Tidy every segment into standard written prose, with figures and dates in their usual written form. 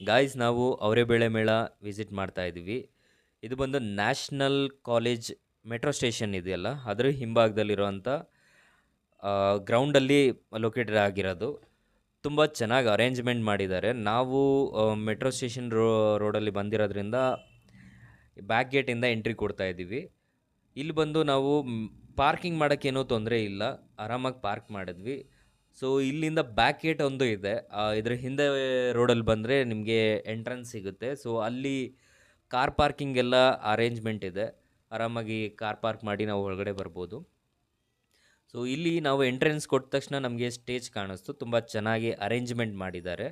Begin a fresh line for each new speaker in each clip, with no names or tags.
Guys ನಾವು ಅವರೆಬೇಳೆ ಮೇಳ visit ಮಾಡ್ತಾ ಇದ್ದೀವಿ. ಇದು ಬಂದು ನ್ಯಾಷನಲ್ ಕಾಲೇಜ್ ಮೆಟ್ರೋ ಸ್ಟೇಷನ್ ಇದೆಯಲ್ಲ, ಅದರ ಹಿಂಭಾಗದಲ್ಲಿರುವಂಥ ಗ್ರೌಂಡಲ್ಲಿ ಲೊಕೇಟೆಡ್ ಆಗಿರೋದು. ತುಂಬ ಚೆನ್ನಾಗಿ ಅರೇಂಜ್ಮೆಂಟ್ ಮಾಡಿದ್ದಾರೆ. ನಾವು ಮೆಟ್ರೋ ಸ್ಟೇಷನ್ ರೋಡಲ್ಲಿ ಬಂದಿರೋದ್ರಿಂದ ಬ್ಯಾಕ್ ಗೇಟಿಂದ ಎಂಟ್ರಿ ಕೊಡ್ತಾ ಇದ್ದೀವಿ. ಇಲ್ಲಿ ಬಂದು ನಾವು ಪಾರ್ಕಿಂಗ್ ಮಾಡೋಕ್ಕೇನೂ ತೊಂದರೆ ಇಲ್ಲ, ಆರಾಮಾಗಿ ಪಾರ್ಕ್ ಮಾಡಿದ್ವಿ. ಸೊ ಇಲ್ಲಿಂದ ಬ್ಯಾಕ್ ಗೇಟ್ ಒಂದು ಇದೆ, ಇದ್ರ ಹಿಂದೆ ರೋಡಲ್ಲಿ ಬಂದರೆ ನಿಮಗೆ ಎಂಟ್ರೆನ್ಸ್ ಸಿಗುತ್ತೆ. ಸೊ ಅಲ್ಲಿ ಕಾರ್ ಪಾರ್ಕಿಂಗ್ ಎಲ್ಲ ಅರೇಂಜ್ಮೆಂಟ್ ಇದೆ, ಆರಾಮಾಗಿ ಕಾರ್ ಪಾರ್ಕ್ ಮಾಡಿ ನಾವು ಒಳಗಡೆ ಬರ್ಬೋದು. ಸೊ ಇಲ್ಲಿ ನಾವು ಎಂಟ್ರೆನ್ಸ್ ಕೊಟ್ಟ ತಕ್ಷಣ ನಮಗೆ ಸ್ಟೇಜ್ ಕಾಣಿಸ್ತು, ತುಂಬ ಚೆನ್ನಾಗಿ ಅರೇಂಜ್ಮೆಂಟ್ ಮಾಡಿದ್ದಾರೆ.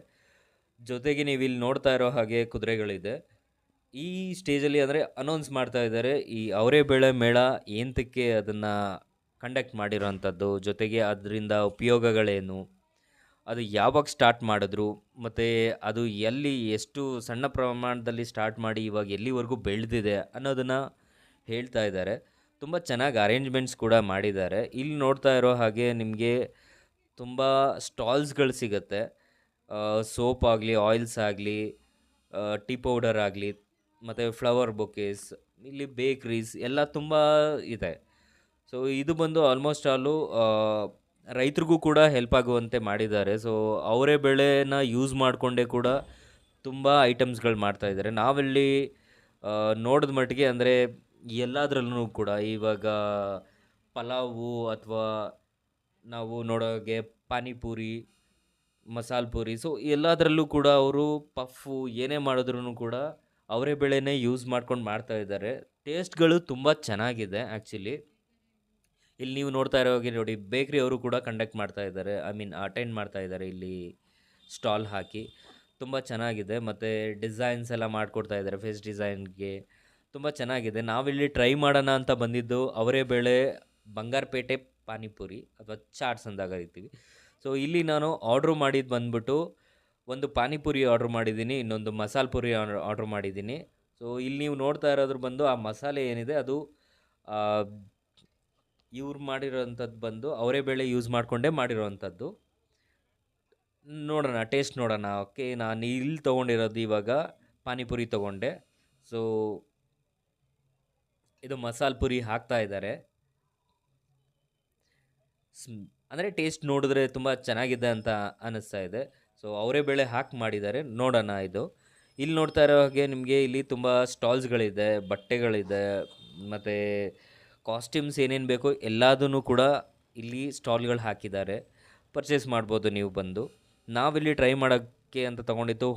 ಜೊತೆಗೆ ನೀವು ಇಲ್ಲಿ ನೋಡ್ತಾ ಇರೋ ಹಾಗೆ ಕುದುರೆಗಳಿದೆ. ಈ ಸ್ಟೇಜಲ್ಲಿ ಅಂದರೆ ಅನೌನ್ಸ್ ಮಾಡ್ತಾ ಇದ್ದಾರೆ ಈ ಅವರೆಬೇಳೆ ಮೇಳ ಏಂತಕ್ಕೆ ಅದನ್ನು ಕಂಡಕ್ಟ್ ಮಾಡಿರೋವಂಥದ್ದು, ಜೊತೆಗೆ ಅದರಿಂದ ಉಪಯೋಗಗಳೇನು, ಅದು ಯಾವಾಗ ಸ್ಟಾರ್ಟ್ ಮಾಡಿದ್ರು, ಮತ್ತು ಅದು ಎಲ್ಲಿ ಎಷ್ಟು ಸಣ್ಣ ಪ್ರಮಾಣದಲ್ಲಿ ಸ್ಟಾರ್ಟ್ ಮಾಡಿ ಇವಾಗ ಎಲ್ಲಿವರೆಗೂ ಬೆಳೆದಿದೆ ಅನ್ನೋದನ್ನು ಹೇಳ್ತಾ ಇದ್ದಾರೆ. ತುಂಬ ಚೆನ್ನಾಗಿ ಅರೇಂಜ್ಮೆಂಟ್ಸ್ ಕೂಡ ಮಾಡಿದ್ದಾರೆ. ಇಲ್ಲಿ ನೋಡ್ತಾ ಇರೋ ಹಾಗೆ ನಿಮಗೆ ತುಂಬ ಸ್ಟಾಲ್ಸ್ಗಳು ಸಿಗುತ್ತೆ. ಸೋಪ್ ಆಗಲಿ, ಆಯಿಲ್ಸ್ ಆಗಲಿ, ಟೀ ಪೌಡರ್ ಆಗಲಿ, ಮತ್ತು ಫ್ಲವರ್ ಬೊಕೇಸ್, ಇಲ್ಲಿ ಬೇಕ್ರೀಸ್ ಎಲ್ಲ ತುಂಬ ಇದೆ. ಸೊ ಇದು ಬಂದು ಆಲ್ಮೋಸ್ಟ್ ಆಲು ರೈತರಿಗೂ ಕೂಡ ಹೆಲ್ಪ್ ಆಗುವಂತೆ ಮಾಡಿದ್ದಾರೆ. ಸೊ ಅವರೇ ಬೆಳೆನ ಯೂಸ್ ಮಾಡಿಕೊಂಡೇ ಕೂಡ ತುಂಬ ಐಟಮ್ಸ್ಗಳು ಮಾಡ್ತಾಯಿದ್ದಾರೆ. ನಾವಲ್ಲಿ ನೋಡಿದ ಮಟ್ಟಿಗೆ ಅಂದರೆ ಎಲ್ಲದರಲ್ಲೂ ಕೂಡ ಇವಾಗ ಪಲಾವು ಅಥವಾ ನಾವು ನೋಡೋಗೆ ಪಾನಿಪೂರಿ, ಮಸಾಲೆ ಪೂರಿ, ಸೊ ಎಲ್ಲದರಲ್ಲೂ ಕೂಡ ಅವರು ಪಫ್ಫು ಏನೇ ಮಾಡಿದ್ರೂ ಕೂಡ ಅವರೇ ಬೇಳೆನೇ ಯೂಸ್ ಮಾಡ್ಕೊಂಡು ಮಾಡ್ತಾ ಇದ್ದಾರೆ. ಟೇಸ್ಟ್ಗಳು ತುಂಬ ಚೆನ್ನಾಗಿದೆ ಆ್ಯಕ್ಚುಲಿ. ಇಲ್ಲಿ ನೀವು ನೋಡ್ತಾ ಇರೋ ಹಾಗೆ ನೋಡಿ, ಬೇಕ್ರಿ ಅವರು ಕೂಡ ಕಂಡಕ್ಟ್ ಮಾಡ್ತಾ ಇದ್ದಾರೆ, ಐ ಮೀನ್ ಅಟೆಂಡ್ ಮಾಡ್ತಾ ಇದ್ದಾರೆ ಇಲ್ಲಿ ಸ್ಟಾಲ್ ಹಾಕಿ. ತುಂಬ ಚೆನ್ನಾಗಿದೆ, ಮತ್ತು ಡಿಸೈನ್ಸ್ ಎಲ್ಲ ಮಾಡಿಕೊಡ್ತಾ ಇದ್ದಾರೆ ಫೇಸ್ ಡಿಸೈನ್ಗೆ. ತುಂಬ ಚೆನ್ನಾಗಿದೆ. ನಾವಿಲ್ಲಿ ಟ್ರೈ ಮಾಡೋಣ ಅಂತ ಬಂದಿದ್ದು ಅವರೇ ಬೇಳೆ ಬಂಗಾರಪೇಟೆ ಪಾನಿಪುರಿ ಅಥವಾ ಚಾಟ್ಸ್ ಅಂತ ಕರಿತೀವಿ. ಸೊ ಇಲ್ಲಿ ನಾನು ಆರ್ಡ್ರ್ ಮಾಡಿದ್ದು ಬಂದ್ಬಿಟ್ಟು ಒಂದು ಪಾನಿಪುರಿ ಆರ್ಡ್ರ್ ಮಾಡಿದ್ದೀನಿ, ಇನ್ನೊಂದು ಮಸಾಲೆ ಪುರಿ ಆರ್ಡ್ರ್ ಮಾಡಿದ್ದೀನಿ. ಸೊ ಇಲ್ಲಿ ನೀವು ನೋಡ್ತಾ ಇರೋದ್ರ ಬಂದು ಆ ಮಸಾಲೆ ಏನಿದೆ ಅದು ಇವ್ರು ಮಾಡಿರೋವಂಥದ್ದು ಬಂದು ಅವರೇ ಬೇಳೆ ಯೂಸ್ ಮಾಡಿಕೊಂಡೇ ಮಾಡಿರೋವಂಥದ್ದು. ನೋಡೋಣ, ಟೇಸ್ಟ್ ನೋಡೋಣ. ಓಕೆ, ನಾನು ಇಲ್ಲಿ ತೊಗೊಂಡಿರೋದು ಇವಾಗ ಪಾನಿಪುರಿ ತೊಗೊಂಡೆ. ಸೊ ಇದು ಮಸಾಲೆ ಪುರಿ ಹಾಕ್ತಾ ಇದ್ದಾರೆ. ಅಂದರೆ ಟೇಸ್ಟ್ ನೋಡಿದ್ರೆ ತುಂಬ ಚೆನ್ನಾಗಿದೆ ಅಂತ ಅನ್ನಿಸ್ತಾ ಇದೆ. ಸೊ ಅವರೇ ಬೇಳೆ ಹಾಕಿ ಮಾಡಿದ್ದಾರೆ, ನೋಡೋಣ ಇದು. ಇಲ್ಲಿ ನೋಡ್ತಾ ಇರೋ ಹಾಗೆ ನಿಮಗೆ ಇಲ್ಲಿ ತುಂಬ ಸ್ಟಾಲ್ಸ್ಗಳಿದೆ, ಬಟ್ಟೆಗಳಿದೆ, ಮತ್ತು ಕಾಸ್ಟ್ಯೂಮ್ಸ್ ಏನೇನು ಬೇಕೋ ಎಲ್ಲದನ್ನು ಕೂಡ ಇಲ್ಲಿ ಸ್ಟಾಲ್ಗಳು ಹಾಕಿದ್ದಾರೆ. ಪರ್ಚೇಸ್ ಮಾಡ್ಬೋದು ನೀವು ಬಂದು. ನಾವಿಲ್ಲಿ ಟ್ರೈ ಮಾಡೋಕ್ಕೆ ಅಂತ ತೊಗೊಂಡಿದ್ದು